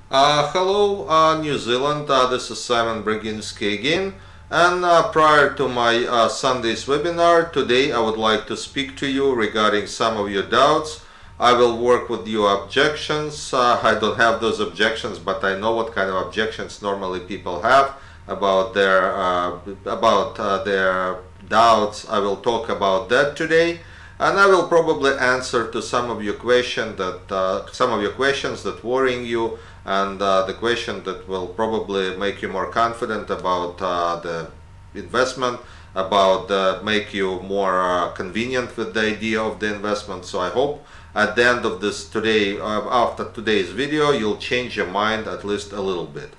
Hello, New Zealand. This is Simon Braginski again. And prior to my Sunday's webinar, today I would like to speak to you regarding some of your doubts. I will work with your objections. I don't have those objections, but I know what kind of objections normally people have about their doubts. I will talk about that today. And I will probably answer to some of your questions that worrying you, and the question that will probably make you more confident about the investment, about make you more convenient with the idea of the investment. So I hope at the end of this today, after today's video, you'll change your mind at least a little bit.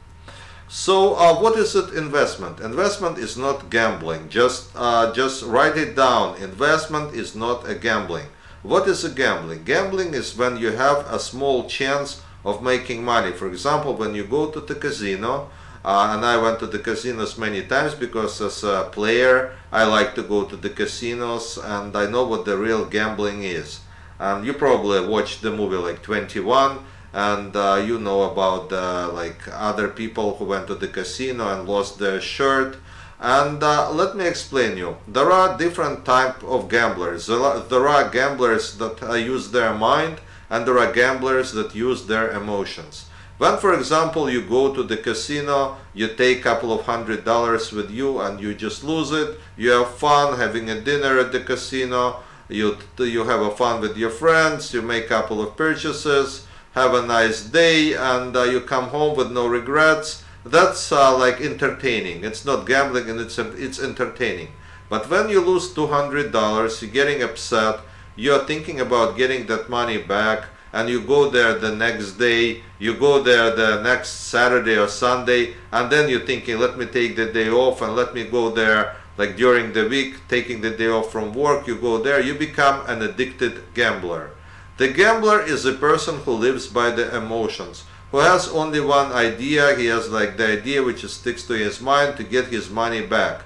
So what is it, investment? Investment is not gambling. Just write it down. Investment is not a gambling. What is a gambling? Gambling is when you have a small chance of making money. For example, when you go to the casino, and I went to the casinos many times because as a player I like to go to the casinos and I know what the real gambling is. And you probably watched the movie like 21, and you know about like other people who went to the casino and lost their shirt. And let me explain you. There are different type of gamblers. There are gamblers that use their mind, and there are gamblers that use their emotions. When, for example, you go to the casino, you take a couple of $100 with you and you just lose it. You have fun having a dinner at the casino. You have a fun with your friends. You make a couple of purchases, have a nice day, and you come home with no regrets. That's like entertaining. It's not gambling, and it's entertaining. But when you lose $200, you're getting upset. You're thinking about getting that money back, and you go there the next day, you go there the next Saturday or Sunday, and then you're thinking, let me take the day off and let me go there like during the week, taking the day off from work. You go there, you become an addicted gambler. The gambler is a person who lives by the emotions, who has only one idea. He has like the idea which sticks to his mind to get his money back.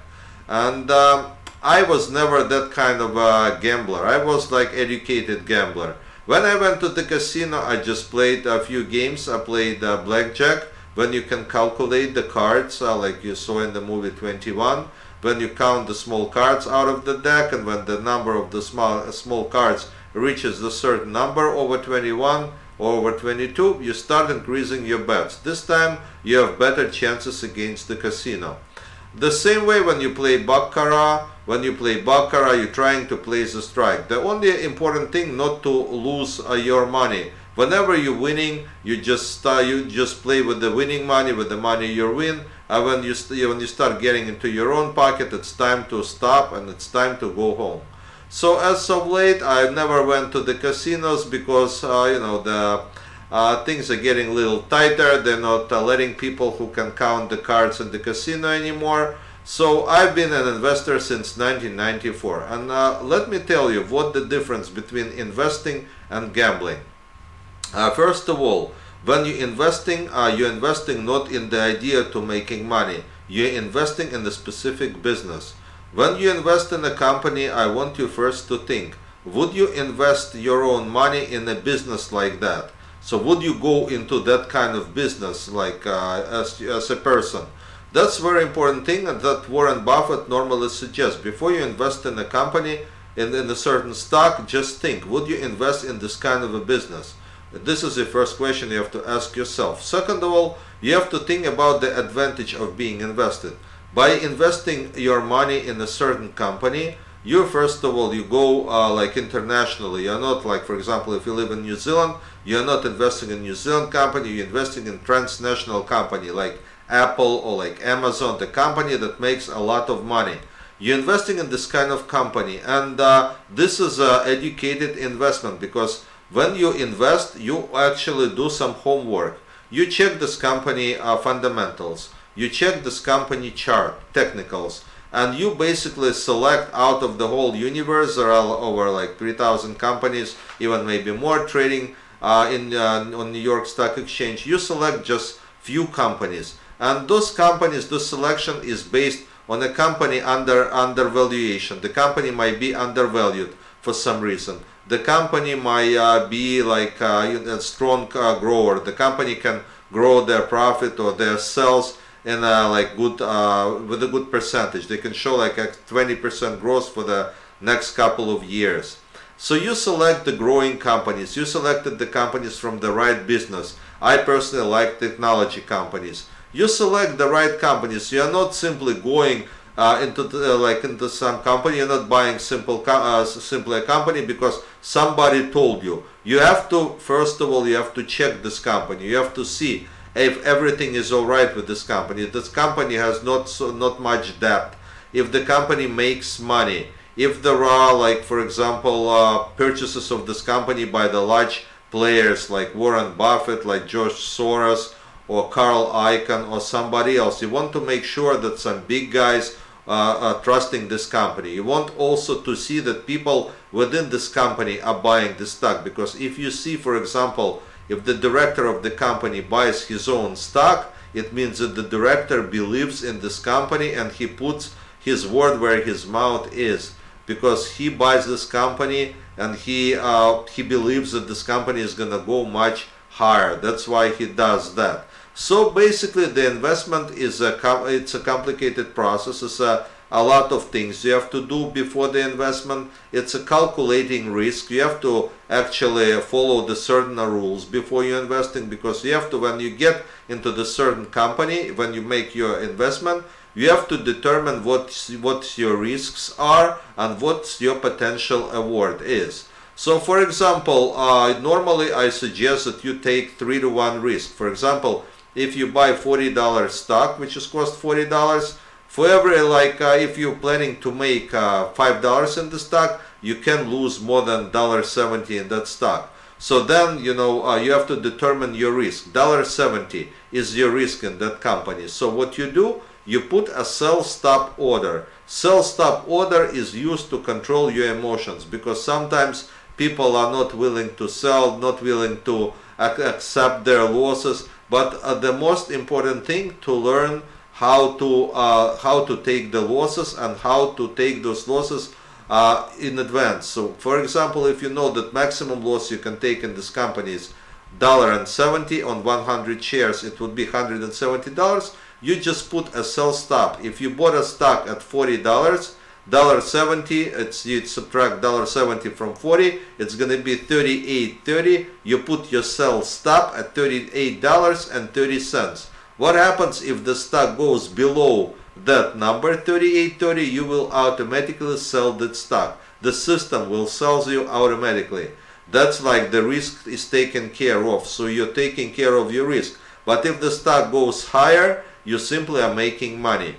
And I was never that kind of a gambler. I was like educated gambler. When I went to the casino, I just played a few games. I played blackjack, when you can calculate the cards, like you saw in the movie 21. When you count the small cards out of the deck, and when the number of the small cards reaches a certain number, over 21 or over 22, you start increasing your bets. This time you have better chances against the casino. The same way when you play baccarat, you're trying to place a strike. The only important thing not to lose your money. Whenever you're winning, you just play with the winning money, with the money you win. And when you start getting into your own pocket, it's time to stop and it's time to go home. So as of late, I never went to the casinos because you know, the things are getting a little tighter. They're not letting people who can count the cards in the casino anymore. So I've been an investor since 1994, and let me tell you what the difference between investing and gambling. First of all, when you're investing not in the idea to making money. You're investing in a specific business. When you invest in a company, I want you first to think, would you invest your own money in a business like that? So would you go into that kind of business like as a person? That's a very important thing, and that Warren Buffett normally suggests. Before you invest in a company, in a certain stock, just think, would you invest in this kind of a business? This is the first question you have to ask yourself. Second of all, you have to think about the advantage of being invested. By investing your money in a certain company, you first of all, you go like internationally. You're not like, for example, if you live in New Zealand, you're not investing in New Zealand company, you're investing in transnational company like Apple or like Amazon, the company that makes a lot of money. You're investing in this kind of company, and this is an educated investment, because when you invest, you actually do some homework. You check this company fundamentals, you check this company chart, technicals, and you basically select out of the whole universe. There are over like 3,000 companies, even maybe more, trading on New York Stock Exchange. You select just few companies, and those companies, the selection is based on a company undervaluation. The company might be undervalued for some reason. the company might be like a strong grower. The company can grow their profit or their sales in like good with a good percentage. They can show like a 20% growth for the next couple of years. So you select the growing companies. You selected the companies from the right business. I personally like technology companies. You select the right companies. You are not simply going into some company. You're not buying simply a company because somebody told you. You have to, first of all, you have to check this company. You have to see if everything is all right with this company. This company has not much debt. If the company makes money. If there are, like, for example, purchases of this company by the large players like Warren Buffett, like George Soros, or Carl Icahn, or somebody else. You want to make sure that some big guys are trusting this company. You want also to see that people within this company are buying the stock. Because if you see, for example, if the director of the company buys his own stock, it means that the director believes in this company and he puts his word where his mouth is. Because he buys this company and he believes that this company is going to go much higher. That's why he does that. So basically the investment is it's a complicated process. It's a lot of things you have to do before the investment. It's a calculating risk. You have to actually follow the certain rules before you're investing, because you have to, when you get into the certain company, when you make your investment, you have to determine what your risks are and what your potential reward is. So for example, normally I suggest that you take 3-to-1 risk. For example, if you buy $40 stock, which is cost $40, for every, if you're planning to make $5 in the stock, you can lose more than $1.70 in that stock. So then, you have to determine your risk. $1.70 is your risk in that company. So what you do, you put a sell stop order. Sell stop order is used to control your emotions, because sometimes people are not willing to sell, not willing to accept their losses. But the most important thing, to learn how to take the losses and how to take those losses in advance. So for example, if you know that maximum loss you can take in this company is $1.70 on 100 shares, it would be $170. You just put a sell stop. If you bought a stock at $40, $1.70, you subtract $1.70 from 40, it's going to be $38.30. You put your sell stop at $38.30. What happens if the stock goes below that number, $38.30? You will automatically sell that stock. The system will sell you automatically. That's like the risk is taken care of. So you're taking care of your risk. But if the stock goes higher, you simply are making money.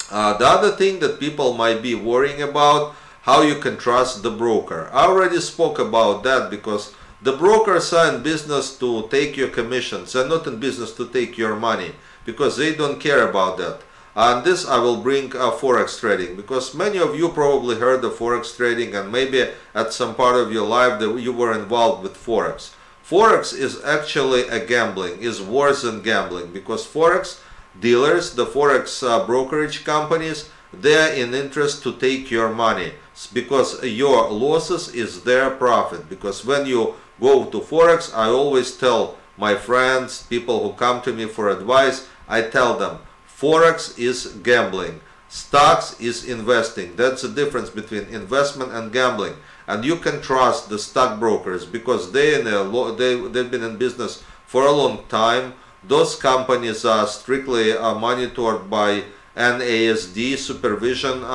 The other thing that people might be worrying about, how you can trust the broker. I already spoke about that, because the brokers are in business to take your commissions. They're not in business to take your money, because they don't care about that. And this I will bring Forex trading, because many of you probably heard of Forex trading, and maybe at some part of your life that you were involved with Forex. Forex is actually a gambling, is worse than gambling, because Forex dealers, the Forex brokerage companies, they're in interest to take your money, because your losses is their profit. Because when you go to Forex, I always tell my friends, people who come to me for advice, I tell them, Forex is gambling, stocks is investing. That's the difference between investment and gambling. And you can trust the stockbrokers, because they've been in business for a long time. Those companies are strictly monitored by NASD supervision,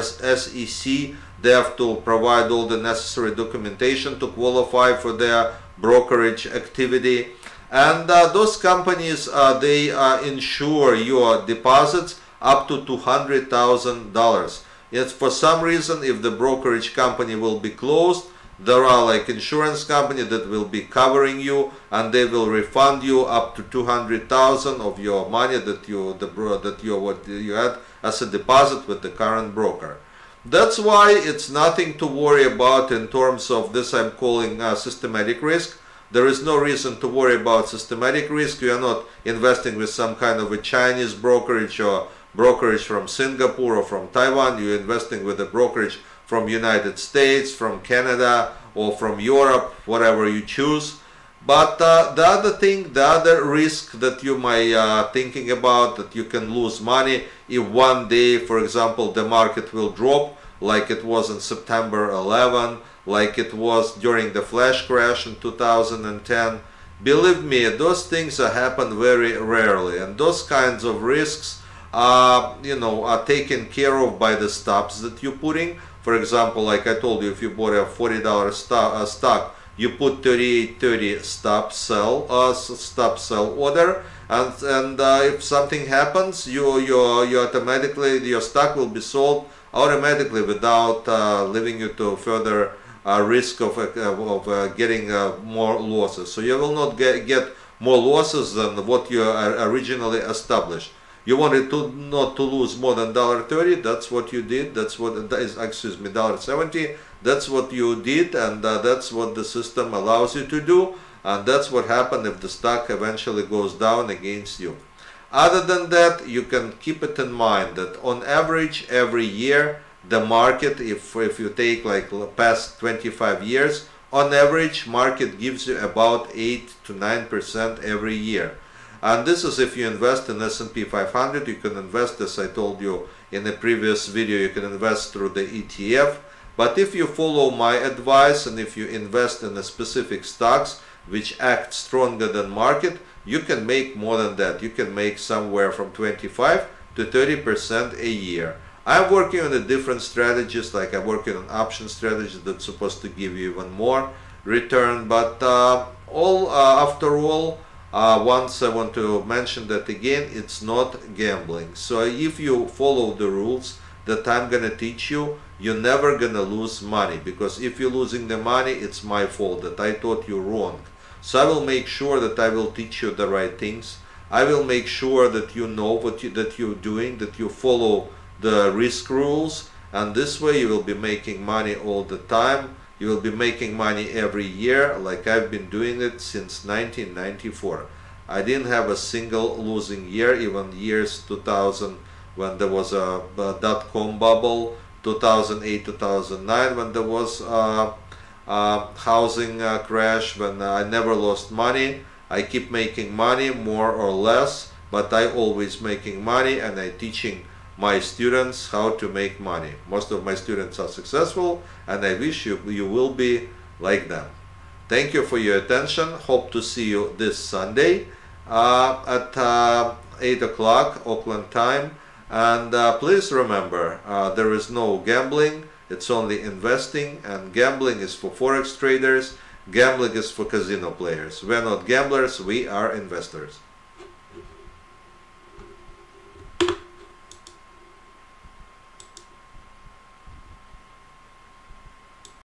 SEC. They have to provide all the necessary documentation to qualify for their brokerage activity. And those companies, they insure your deposits up to $200,000. Yet for some reason, if the brokerage company will be closed, there are like insurance company that will be covering you, and they will refund you up to $200,000 of your money that you had as a deposit with the current broker. That's why it's nothing to worry about in terms of this. I'm calling systematic risk. There is no reason to worry about systematic risk. You are not investing with some kind of a Chinese brokerage or brokerage from Singapore or from Taiwan. You're investing with a brokerage from United States, from Canada, or from Europe, whatever you choose. But the other thing, the other risk that you might thinking about, that you can lose money if one day, for example, the market will drop, like it was in September 11, like it was during the flash crash in 2010. Believe me, those things happen very rarely, and those kinds of risks are taken care of by the stops that you're putting. For example, like I told you, if you bought a $40 stock, you put 38.30 stop sell order, and if something happens, you automatically, your stock will be sold automatically without leaving you to further risk of getting more losses. So you will not get more losses than what you originally established. You wanted to not to lose more than $1.30. That's what you did. That's what is, excuse me, $1.70. That's what you did, and that's what the system allows you to do. And that's what happens if the stock eventually goes down against you. Other than that, you can keep it in mind that on average every year the market, if you take like past 25 years, on average market gives you about 8 to 9% every year. And this is if you invest in S&P 500. You can invest, as I told you in the previous video, you can invest through the ETF. But if you follow my advice and if you invest in the specific stocks which act stronger than market, you can make more than that. You can make somewhere from 25 to 30% a year. I'm working on the different strategies, like I'm working on option strategies that's supposed to give you even more return. But after all, once I want to mention that again, it's not gambling. So if you follow the rules that I'm gonna teach you, you're never gonna lose money, because if you're losing the money, it's my fault that I taught you wrong. So I will make sure that I will teach you the right things. I will make sure that you know that you're doing, that you follow the risk rules, and this way you will be making money all the time. You will be making money every year, like I've been doing it since 1994. I didn't have a single losing year, even years 2000 when there was a dot-com bubble, 2008, 2009 when there was a housing crash, when I never lost money. I keep making money more or less, but I always making money, and I teaching my students how to make money. Most of my students are successful, and I wish you will be like them. Thank you for your attention. Hope to see you this Sunday at 8 o'clock Auckland time. And please remember, there is no gambling, it's only investing, and gambling is for forex traders, gambling is for casino players. We're not gamblers, we are investors.